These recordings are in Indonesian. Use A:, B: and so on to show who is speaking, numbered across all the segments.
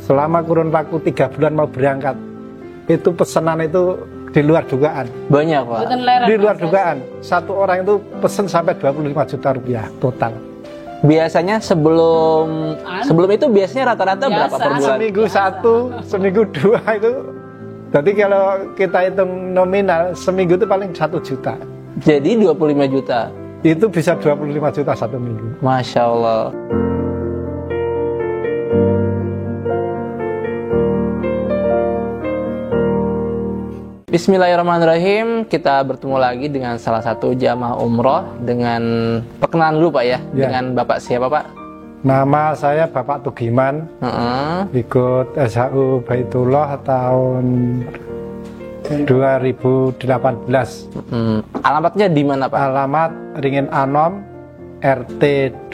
A: selama kurun waktu 3 bulan mau berangkat, itu pesanan itu di luar dugaan.
B: Banyak, Pak.
A: Di luar dugaan. Satu orang itu pesen sampai 25 juta rupiah total.
B: Biasanya sebelum itu biasanya rata-rata berapa per bulan?
A: Seminggu 1, seminggu 2 itu. Jadi kalau kita hitung nominal, seminggu itu paling 1 juta.
B: Jadi 25 juta.
A: Itu bisa 25 juta satu minggu.
B: Masya Allah. Bismillahirrahmanirrahim. Kita bertemu lagi dengan salah satu jamaah umroh. Dengan perkenalan dulu Pak ya. Dengan Bapak siapa Pak?
A: Nama saya Bapak Tugiman. Ikut SHU Baitullah tahun 2018.
B: Alamatnya di mana Pak?
A: Alamat Ringin Anom, RT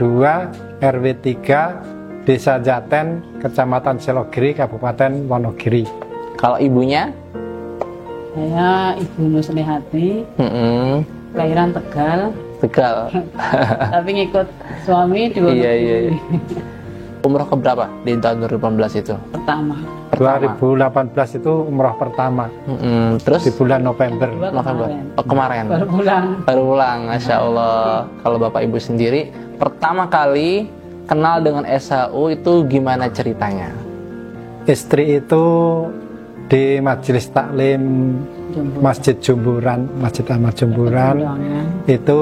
A: 2, RW 3, Desa Jaten, Kecamatan Selogiri, Kabupaten Wonogiri.
B: Kalau ibunya?
C: Saya Ibu Nuslihati, kelahiran Tegal. Tapi ngikut suami di Wonogiri.
B: Iya. Umroh keberapa di tahun 2018 itu?
C: Pertama.
A: 2018 itu umroh pertama.
B: Terus
A: di bulan November.
B: Kemarin. Baru pulang, Masya Allah. Kalau Bapak Ibu sendiri pertama kali kenal dengan SHU itu gimana ceritanya?
A: Istri itu di majelis taklim Masjid Jumburan, Masjid Ahmad Jumburan, itu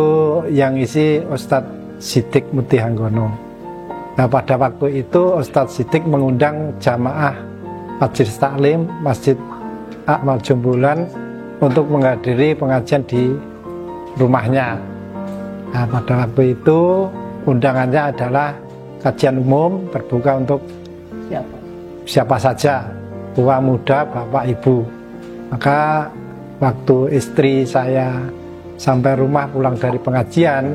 A: yang isi Ustadz Siddiq Mutihanggono. Nah pada waktu itu Ustadz Siddiq mengundang jamaah majelis taklim Masjid Ahmad Jumburan untuk menghadiri pengajian di rumahnya. Nah pada waktu itu undangannya adalah kajian umum terbuka untuk siapa saja, tua muda, bapak ibu. Maka waktu istri saya sampai rumah pulang dari pengajian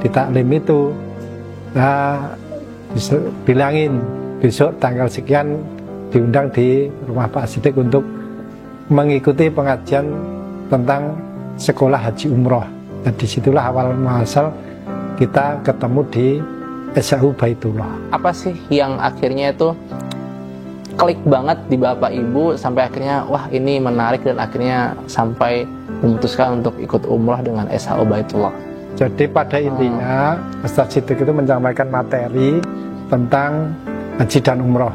A: di taklim itu, nah bilangin besok tanggal sekian diundang di rumah Pak Siddiq untuk mengikuti pengajian tentang sekolah haji umroh. Dan disitulah awal muasal kita ketemu di SHU Baitullah.
B: Apa sih yang akhirnya itu klik banget di Bapak Ibu sampai akhirnya wah ini menarik dan akhirnya sampai memutuskan untuk ikut umrah dengan SHU Baitullah?
A: Jadi pada intinya Ustadz Siddiq itu menyampaikan materi tentang haji dan umroh.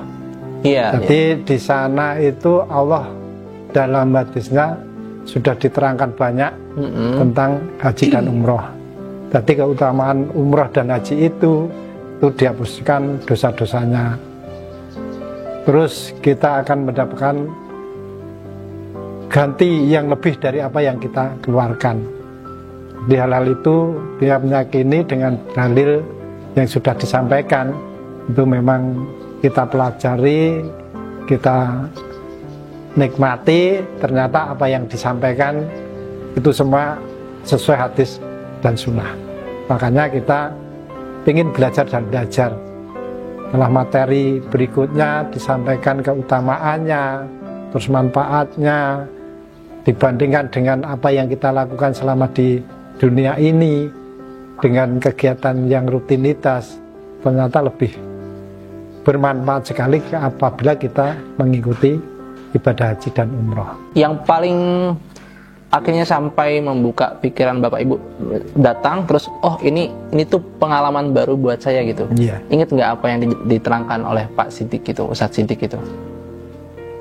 A: Jadi di sana itu Allah dalam hadisnya sudah diterangkan banyak tentang haji dan umroh. Jadi keutamaan umroh dan haji itu dihapuskan dosa-dosanya. Terus kita akan mendapatkan ganti yang lebih dari apa yang kita keluarkan. Di hal-hal itu dia meyakini dengan dalil yang sudah disampaikan. Itu memang kita pelajari, kita nikmati, ternyata apa yang disampaikan itu semua sesuai hadis dan sunnah. Makanya kita ingin belajar dan belajar. Setelah materi berikutnya disampaikan keutamaannya, terus manfaatnya, dibandingkan dengan apa yang kita lakukan selama di dunia ini, dengan kegiatan yang rutinitas, ternyata lebih bermanfaat sekali apabila kita mengikuti ibadah haji dan umroh.
B: Yang paling akhirnya sampai membuka pikiran Bapak Ibu datang terus ini tuh pengalaman baru buat saya gitu. Ingat nggak apa yang diterangkan oleh Pak Siddiq itu, Ustadz Siddiq itu?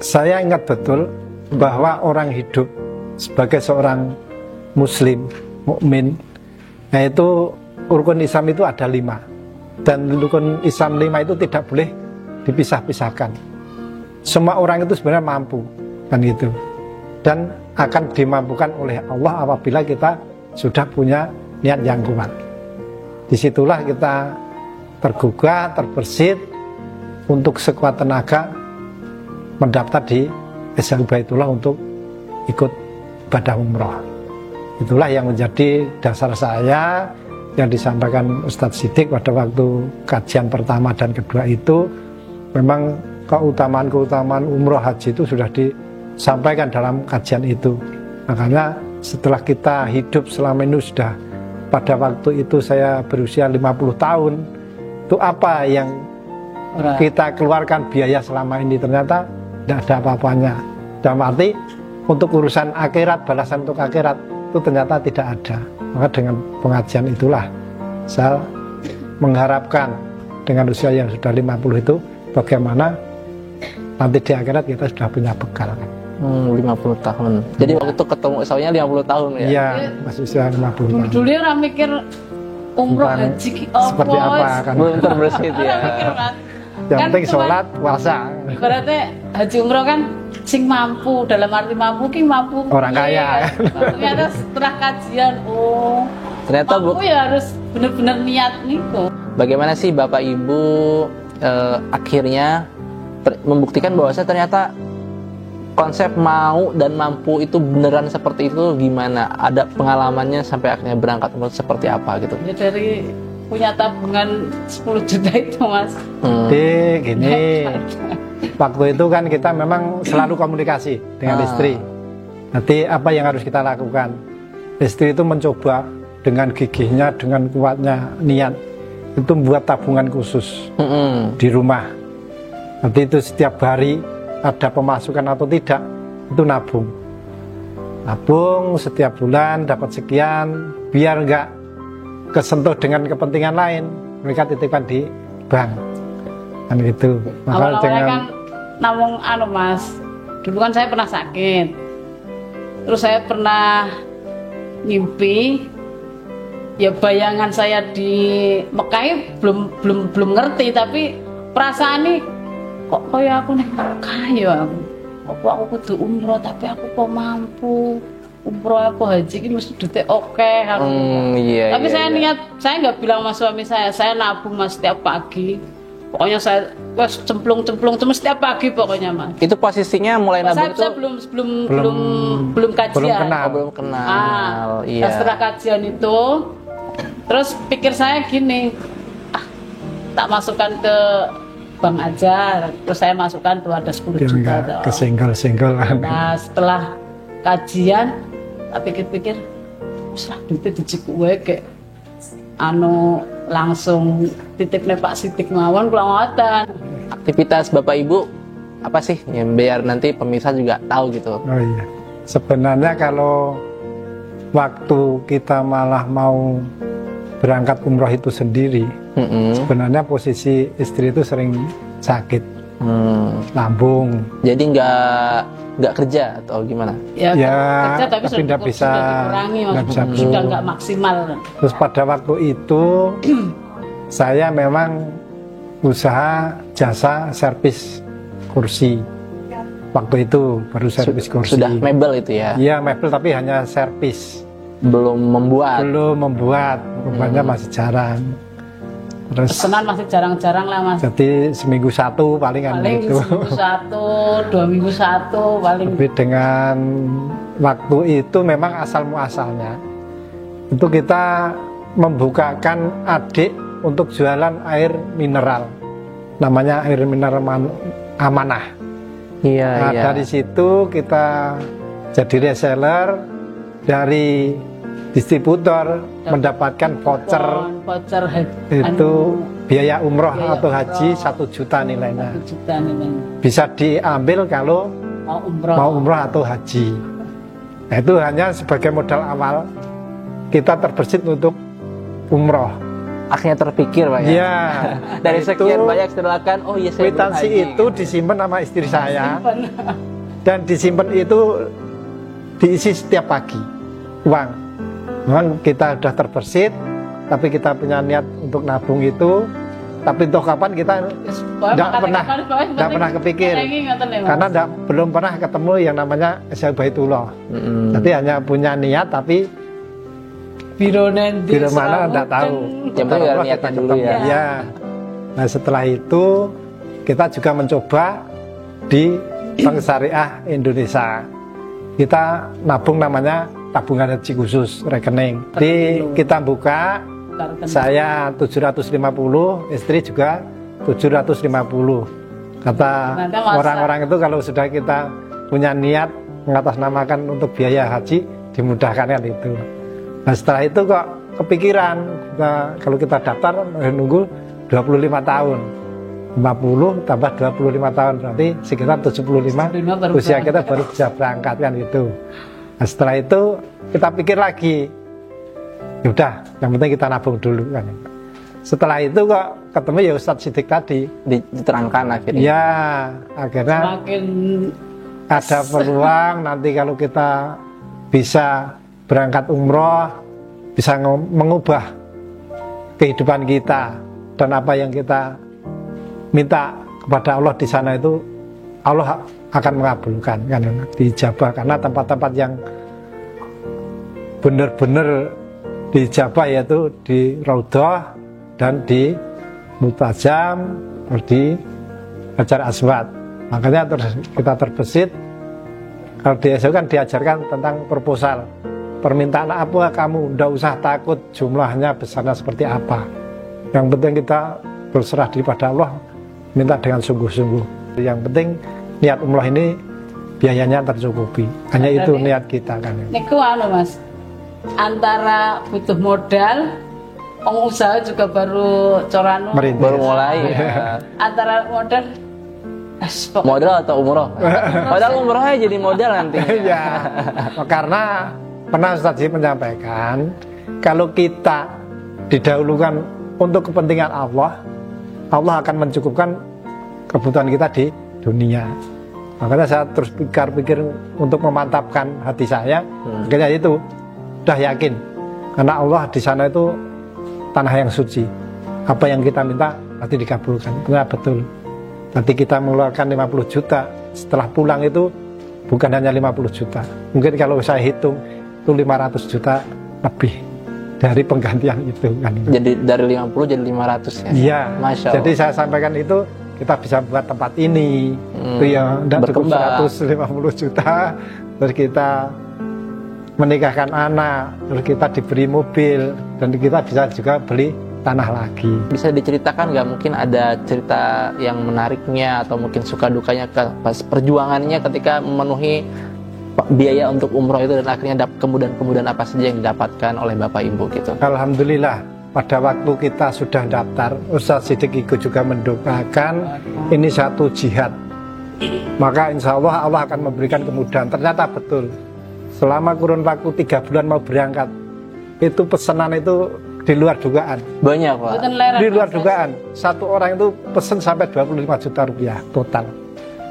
A: Saya ingat betul bahwa orang hidup sebagai seorang muslim, mukmin, yaitu rukun Islam itu ada 5, dan rukun Islam 5 itu tidak boleh dipisah-pisahkan. Semua orang itu sebenarnya mampu kan gitu, dan akan dimampukan oleh Allah apabila kita sudah punya niat yang kuat. Disitulah kita tergugah, terbersit untuk sekuat tenaga mendaftar di SHU Baitullah untuk ikut ibadah umroh. Itulah yang menjadi dasar saya yang disampaikan Ustadz Siddiq pada waktu kajian pertama dan kedua itu. Memang keutamaan-keutamaan umroh haji itu sudah disampaikan dalam kajian itu. Makanya setelah kita hidup selama ini sudah, pada waktu itu saya berusia 50 tahun, itu apa yang kita keluarkan biaya selama ini ternyata tidak ada apa-apanya. Dalam arti untuk urusan akhirat, balasan untuk akhirat itu ternyata tidak ada. Maka dengan pengajian itulah saya mengharapkan dengan usia yang sudah 50 itu bagaimana nanti di akhirat kita sudah punya bekal.
B: 50 tahun. Jadi waktu itu ketemu soalnya 50 tahun ya?
A: Iya, masih usia 50 tahun.
C: Dulu orang mikir umroh haji
A: seperti apa kan?
B: Belum terbersih ya.
A: Yang
C: Kan
A: penting
C: cuma-
A: sholat, puasa.
C: Berarti haji umroh kan sing mampu, dalam arti mampu ki mampu
A: Orang
C: piye,
A: kaya.
C: kan? Ternyata setelah kajian,
B: Ternyata
C: mampu ya harus benar-benar niat niku.
B: bagaimana sih Bapak Ibu akhirnya membuktikan bahwasanya ternyata konsep mau dan mampu itu beneran seperti itu gimana? Ada pengalamannya sampai akhirnya berangkat umroh seperti apa gitu?
C: Ya dari punya tabungan 10 juta itu Mas.
A: Jadi gini, waktu itu kan kita memang selalu komunikasi dengan istri. Nanti apa yang harus kita lakukan? Istri itu mencoba dengan gigihnya, dengan kuatnya niat itu membuat tabungan khusus di rumah. Nanti itu setiap hari ada pemasukan atau tidak itu nabung setiap bulan dapat sekian biar nggak kesentuh dengan kepentingan lain, mereka titipkan di bank kan gitu. Maka
C: Awal-awalnya
A: dengan
C: kan namung Mas, dulu kan saya pernah sakit, terus saya pernah ngimpi, ya bayangan saya di Mekah belum ngerti, tapi perasaan ini kok kayak aku nih Mekah ya aku kudu umroh tapi aku kok mampu umroh aku haji ini mesti duitnya oke aku. Tapi saya niat, saya nggak bilang sama suami saya nabung Mas setiap pagi. Pokoknya saya cemplung cuma setiap pagi pokoknya Mas.
B: Itu posisinya mulai nabung itu
C: Saya belum kajian.
B: belum kenal. Iya.
C: Nah, setelah kajian itu, terus pikir saya gini, tak masukkan ke bank aja. Terus saya masukkan tuh ada 10
A: biar
C: juta.
A: nggak kesenggol-senggol.
C: Nah setelah kajian, tak pikir-pikir, usah duitnya dijikuwe kayak langsung titipnya Pak Sidik mawon kula ngoten.
B: Aktivitas Bapak Ibu apa sih yang biar nanti pemirsa juga tahu gitu?
A: Oh iya, sebenarnya kalau waktu kita malah mau berangkat umroh itu sendiri, sebenarnya posisi istri itu sering sakit, lambung.
B: Jadi nggak kerja atau gimana?
C: Ya, kerja tapi
A: tidak bisa,
C: dikurangi, sudah nggak maksimal.
A: Terus pada waktu itu saya memang usaha jasa servis kursi. Waktu itu baru servis kursi.
B: Sudah mebel itu ya?
A: Iya mebel tapi hanya servis.
B: Belum membuat,
A: rupanya masih jarang. Terus
C: pesanan masih jarang-jarang lah Mas.
A: jadi seminggu satu paling itu.
C: Seminggu satu, 2 minggu satu paling.
A: Tapi dengan waktu itu memang asal muasalnya itu kita membukakan adik untuk jualan air mineral, namanya air mineral amanah.
B: Iya.
A: Dari situ kita jadi reseller, dari distributor mendapatkan voucher itu biaya umroh atau haji 1 juta nilainya.
C: 1 juta nilainya.
A: Bisa diambil kalau mau umroh atau haji. Nah, itu hanya sebagai modal awal kita terbersit untuk umroh.
B: Akhirnya terpikir Pak ya?
A: Iya.
B: Dari sekian banyak silakan, oh iya saya
A: kwitansi itu disimpan sama istri saya. Dan disimpan itu diisi setiap pagi uang. Memang kita sudah terbersit, tapi kita punya niat untuk nabung itu. Tapi toh kapan kita tidak pernah kepikir, karena belum pernah ketemu yang namanya Syekh Baitullah. Tapi hanya punya niat, tapi biro mana tidak tahu.
B: Yang penting niatnya dulu ya.
A: Nah setelah itu kita juga mencoba di Bank Syariah Indonesia. Kita nabung namanya tabungan haji khusus rekening. Jadi kita buka, saya 750, istri juga 750. Kata orang-orang itu kalau sudah kita punya niat mengatasnamakan untuk biaya haji, dimudahkan kan itu. Nah setelah itu kok kepikiran, kalau kita daftar nunggu 25 tahun. 50 tambah 25 tahun berarti sekitar 75 usia kita baru bisa berangkat kan itu. Nah, setelah itu kita pikir lagi, udah yang penting kita nabung dulu kan. Setelah itu kok ketemu ya Ustadz Siddiq tadi
B: diterangkan akhirnya.
A: Ya akhirnya
C: Semakin
A: ada peluang nanti kalau kita bisa berangkat umroh, bisa mengubah kehidupan kita dan apa yang kita minta kepada Allah di sana itu Allah akan mengabulkan kan, dijabah, karena tempat-tempat yang benar-benar dijabah yaitu di Raudhah dan di Multazam, di Hajar Aswad. Makanya kita terbesit. Kalau di SU kan diajarkan tentang proposal, permintaan apa kamu, tidak usah takut jumlahnya besarnya seperti apa. Yang penting kita berserah diri pada Allah, minta dengan sungguh-sungguh. Yang penting niat umroh ini biayanya tercukupi. Hanya itu niat kita kan.
C: Niku Mas, antara butuh modal, pengusaha juga baru coranu,
B: baru mulai. Ya.
C: Antara
B: modal atau umroh? Padahal umrohnya jadi modal nantinya.
A: Ya, karena pernah Ustaz menyampaikan kalau kita didahulukan untuk kepentingan Allah, Allah akan mencukupkan kebutuhan kita di dunia. Makanya saya terus pikir untuk memantapkan hati saya, akhirnya itu udah yakin karena Allah di sana itu tanah yang suci. Apa yang kita minta pasti dikabulkan. Benar betul. Nanti kita mengeluarkan 50 juta, setelah pulang itu bukan hanya 50 juta. Mungkin kalau saya hitung itu 500 juta lebih dari penggantian itu kan.
B: Jadi dari 50 jadi 500 ya?
A: Iya.
B: Masya Allah.
A: Jadi saya sampaikan itu kita bisa buat tempat ini. Itu yang tidak cukup 150 juta. Terus kita menikahkan anak, terus kita diberi mobil, dan kita bisa juga beli tanah lagi.
B: Bisa diceritakan nggak, mungkin ada cerita yang menariknya atau mungkin suka dukanya pas perjuangannya ketika memenuhi biaya untuk umroh itu dan akhirnya kemudahan apa saja yang didapatkan oleh Bapak Ibu gitu?
A: Alhamdulillah pada waktu kita sudah daftar, Ustaz Siddiq ikut juga mendoakan ini satu jihad. Maka insya Allah Allah akan memberikan kemudahan. Ternyata betul. Selama kurun waktu 3 bulan mau berangkat, itu pesanan itu di luar dugaan.
B: Banyak Pak.
A: Di luar dugaan. Satu orang itu pesen sampai 25 juta rupiah total.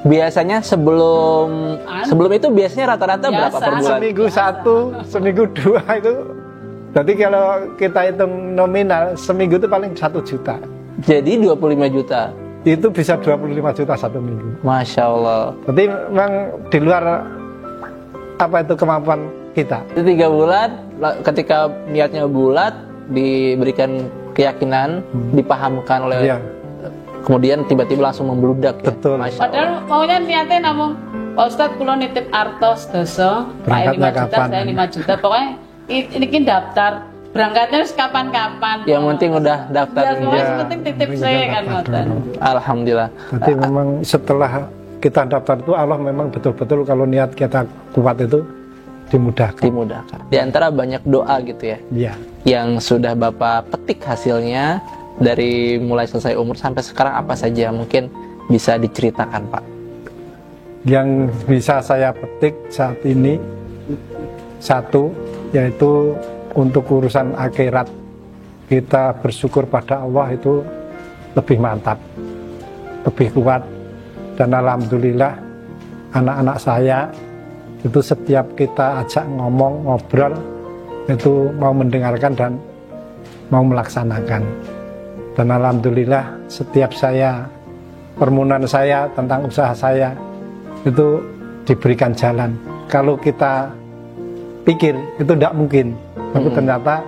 B: Biasanya sebelum itu biasanya rata-rata berapa per bulan?
A: Seminggu 1, seminggu 2 itu. Jadi kalau kita hitung nominal, seminggu itu paling 1 juta.
B: Jadi 25 juta.
A: Itu bisa 25 juta satu minggu.
B: Masya Allah.
A: Jadi memang di luar apa itu kemampuan kita.
B: Itu 3 bulan, ketika niatnya bulat, diberikan keyakinan, dipahamkan oleh kemudian tiba-tiba langsung membludak.
A: Betul.
B: Ya?
C: Padahal maunya niatnya namun Pak Ustadz kulo nitip artos doso, Pak 5 juta, saya 5 juta, pokoknya ini daftar. Berangkatnya harus kapan-kapan.
B: Yang penting udah daftar.
C: Ya, penting titip saya kan ngoten.
B: Alhamdulillah.
A: Jadi memang setelah kita daftar itu Allah memang betul-betul kalau niat kita kuat itu dimudahkan.
B: Di antara banyak doa gitu ya.
A: Iya.
B: Yang sudah Bapak petik hasilnya dari mulai selesai umur sampai sekarang apa saja, mungkin bisa diceritakan Pak?
A: Yang bisa saya petik saat ini satu, yaitu untuk urusan akhirat kita bersyukur pada Allah itu lebih mantap, lebih kuat, dan alhamdulillah anak-anak saya itu setiap kita ajak ngomong, ngobrol itu mau mendengarkan dan mau melaksanakan. Dan alhamdulillah setiap permohonan saya tentang usaha saya itu diberikan jalan. Kalau kita pikir itu tidak mungkin, tapi ternyata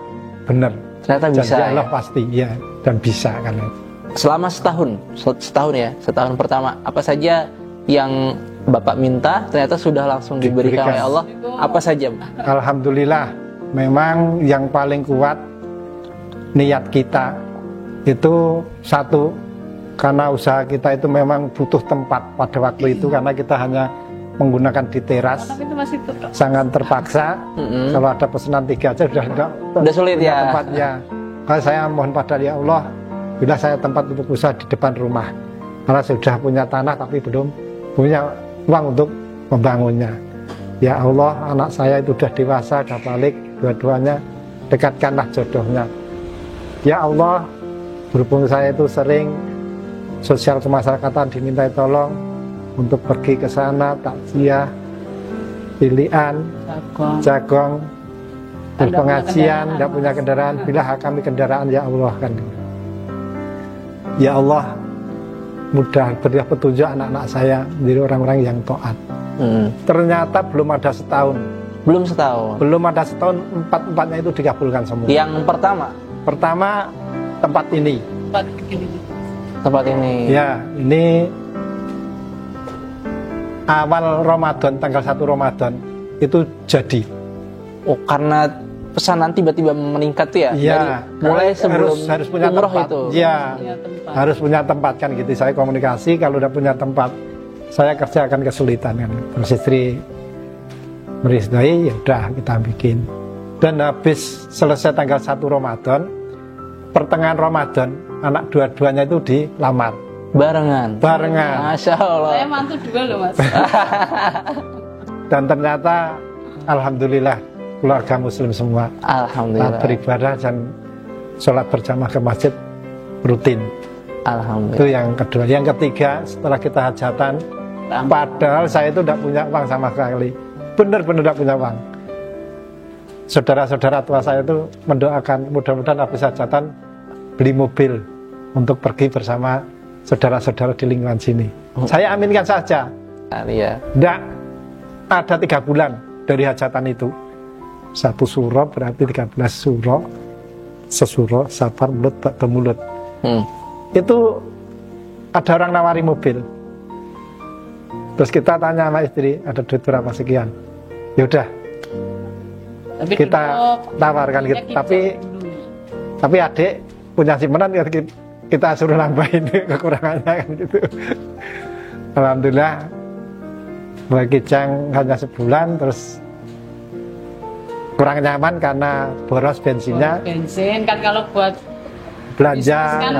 A: benar.
B: Ternyata bisa.
A: Janji Allah pasti ya, dan bisa kan.
B: Selama setahun pertama, apa saja yang Bapak minta ternyata sudah langsung diberikan oleh Allah? Apa saja?
A: Alhamdulillah, memang yang paling kuat niat kita itu satu, karena usaha kita itu memang butuh tempat pada waktu itu, karena kita hanya menggunakan di teras, sangat terpaksa. Kalau ada pesanan 3 aja sudah
B: sulit ya
A: tempatnya. Kalau saya mohon pada ya Allah, bila saya tempat untuk usaha di depan rumah, karena sudah punya tanah tapi belum punya uang untuk membangunnya. Ya Allah, anak saya itu sudah dewasa, sudah balik, dua-duanya dekatkanlah jodohnya. Ya Allah, berhubung saya itu sering sosial kemasyarakatan diminta tolong untuk pergi ke sana, takziah, pilihan, jagong, berpengajian, tidak punya kendaraan, bila kami kendaraan ya Allah kan. Ya Allah, mudah berilah petunjuk anak-anak saya menjadi orang-orang yang taat. Ternyata belum ada setahun.
B: Belum setahun.
A: Belum ada setahun, empat-empatnya itu dikabulkan semua.
B: Yang pertama?
A: Pertama tempat ini.
B: Tempat ini.
A: Ya, ini awal Ramadan, tanggal 1 Ramadan itu jadi.
B: Oh, karena pesanan tiba-tiba meningkat ya?
A: Iya.
B: Mulai sebelum
A: harus punya
B: umroh
A: tempat.
B: itu.
A: Iya. Harus punya tempat kan gitu. Saya komunikasi, kalau udah punya tempat saya kerja akan kesulitan kan. Terus istri merisdai, ya udah kita bikin. Dan habis selesai tanggal 1 Ramadan, pertengahan Ramadan, anak dua-duanya itu dilamar.
B: Barengan?
A: Barengan.
B: Masya Allah.
C: Saya mantu dua loh Mas.
A: Dan ternyata alhamdulillah keluarga muslim semua.
B: Alhamdulillah.
A: Beribadah dan sholat berjamaah ke masjid rutin.
B: Alhamdulillah.
A: Itu yang kedua. Yang ketiga, setelah kita hajatan, padahal saya itu tidak punya uang sama sekali. Benar-benar tidak punya uang. Saudara-saudara tua saya itu mendoakan mudah-mudahan habis hajatan beli mobil untuk pergi bersama saudara-saudara di lingkungan sini. Saya aminkan saja.
B: Iya.
A: Tidak ada 3 bulan dari hajatan itu. 1 suro berarti 13 suro. Sesuro, safar, mulut, bak mulut. Itu ada orang nawari mobil. Terus kita tanya sama istri, ada duit berapa sekian? Ya udah, kita tawarkan gitu. Tapi adik punya simpanan, kita suruh nambahin kekurangannya kan gitu. Alhamdulillah, bagi Kijang hanya sebulan, terus kurang nyaman karena boros bensinnya.
C: Bensin kan kalau buat
A: belanja
C: kan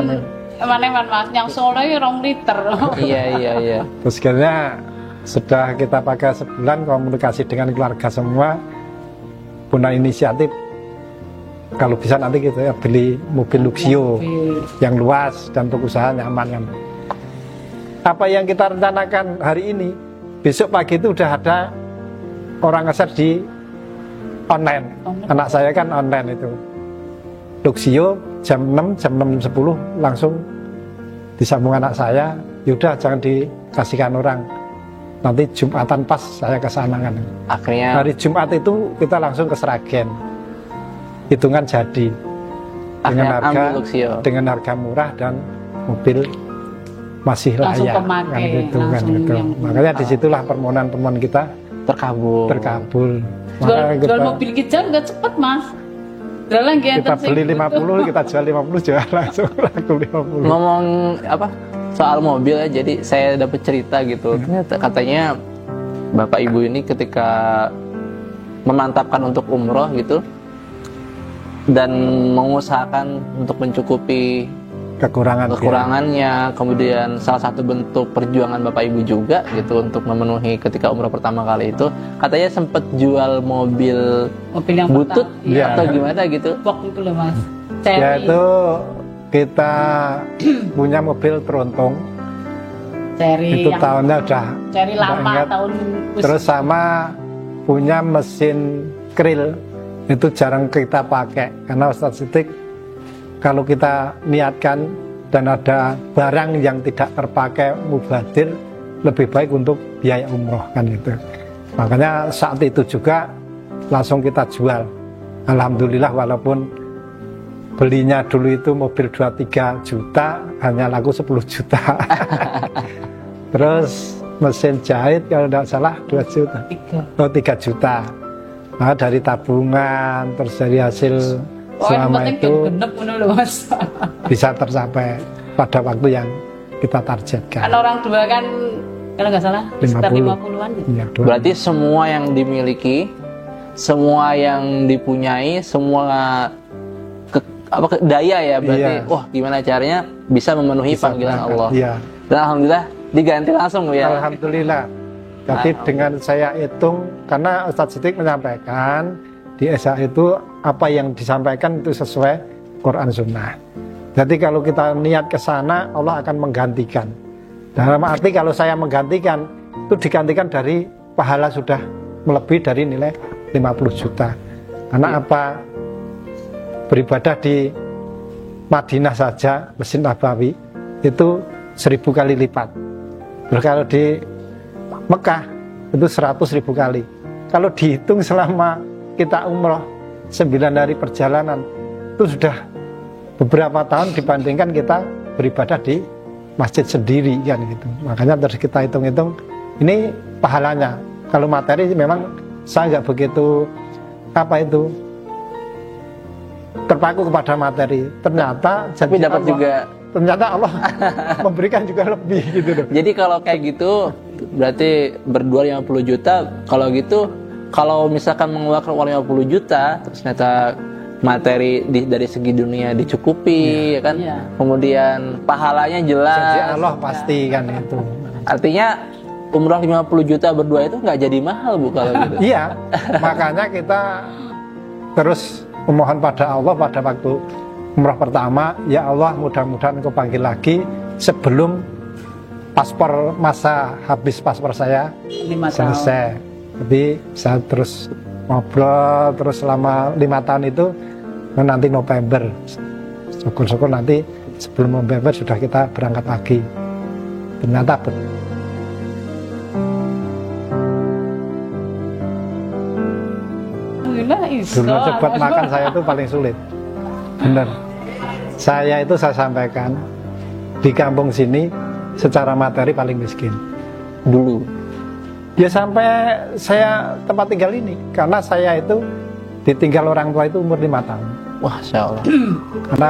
C: mana Mas, yang Solo ya 2 liter.
B: Iya.
A: Terus akhirnya sudah kita pakai sebulan, komunikasi dengan keluarga semua, punya inisiatif kalau bisa nanti kita ya beli mobil Luxio yang luas dan untuk usaha nyaman kan. Apa yang kita rencanakan hari ini, besok pagi itu udah ada orang ngeser di online. Anak saya kan online itu Luxio jam 6, jam 6.10 langsung disambung anak saya, yaudah jangan dikasihkan orang, nanti Jumatan pas saya ke sana kan.
B: Akhirnya
A: hari Jumat itu kita langsung ke Sragen, hitungan jadi dengan harga murah dan mobil masih layak kan gitu kan gitu. Makanya disitulah permohonan kita terkabul.
C: Jual mobil Kijang nggak cepet Mas.
A: Kita beli 50, kita jual 50, jual langsung laku 50.
B: Ngomong apa soal mobil ya, jadi saya dapat cerita gitu. Ternyata katanya bapak ibu ini ketika memantapkan untuk umroh gitu dan mengusahakan untuk mencukupi kekurangannya, kemudian salah satu bentuk perjuangan bapak ibu juga gitu untuk memenuhi ketika umroh pertama kali itu, katanya sempat jual mobil yang butut atau gimana gitu.
C: Waktu itu loh Mas.
A: Ya itu kita punya mobil Tronton. Itu tahunnya udah
C: Cherry lama tahun.
A: Terus sama punya mesin krill, itu jarang kita pakai karena Ustadz Siddiq kalau kita niatkan dan ada barang yang tidak terpakai mubadir, lebih baik untuk biaya umroh kan gitu. Makanya saat itu juga langsung kita jual. Alhamdulillah walaupun belinya dulu itu mobil 2-3 juta, hanya laku 10 juta. Terus mesin jahit kalau tidak salah 2 juta. 3 juta. Nah, dari tabungan, terus dari hasil selama itu bisa tercapai pada waktu yang kita targetkan.
C: Kan orang tua kan kalau nggak salah sekitar 50-an gitu.
A: Ya,
B: berarti semua yang dimiliki, semua yang dipunyai, semua daya ya berarti. Wah, gimana caranya bisa memenuhi panggilan Allah.
A: Iya.
B: Dan alhamdulillah diganti langsung Bu ya.
A: Alhamdulillah. Jadi dengan saya hitung, karena Ustadz Siddiq menyampaikan di SA itu apa yang disampaikan itu sesuai Quran Sunnah. Jadi kalau kita niat ke sana, Allah akan menggantikan. Dalam arti kalau saya menggantikan, itu digantikan dari pahala sudah melebihi dari nilai 50 juta. Karena apa? Beribadah di Madinah saja, Masjid Nabawi itu 1000 kali lipat. Terus kalau di Mekah itu 100.000 kali. Kalau dihitung selama kita umroh 9 hari perjalanan, itu sudah beberapa tahun dibandingkan kita beribadah di masjid sendiri kan gitu. Makanya terus kita hitung-hitung ini pahalanya. Kalau materi memang saya nggak begitu terpaku kepada materi. Ternyata
B: tapi dapat juga.
A: Ternyata Allah memberikan juga lebih gitu loh.
B: Jadi kalau kayak gitu berarti berdua 50 juta. Kalau gitu, kalau misalkan mengeluarkan uang 50 juta terus ternyata materi dari segi dunia dicukupi ya kan. Kemudian pahalanya jelas.
A: Janji Allah pasti kan itu.
B: Artinya umrah 50 juta berdua itu nggak jadi mahal Bu kalau gitu.
A: Iya, makanya kita terus memohon pada Allah pada waktu umrah pertama, ya Allah mudah-mudahan Engkau panggil lagi sebelum habis paspor saya
C: 5
A: selesai. Jadi saya terus ngobrol terus selama 5 tahun itu, nanti November, syukur-syukur nanti sebelum November sudah kita berangkat lagi. Ternyata betul. Dulu cepat makan saya itu paling sulit. Benar. Saya itu saya sampaikan di kampung sini secara materi paling miskin.
B: Dulu.
A: Ya sampai saya tempat tinggal ini. Karena saya itu ditinggal orang tua itu umur 5 tahun.
B: Wah, Insya Allah.
A: Karena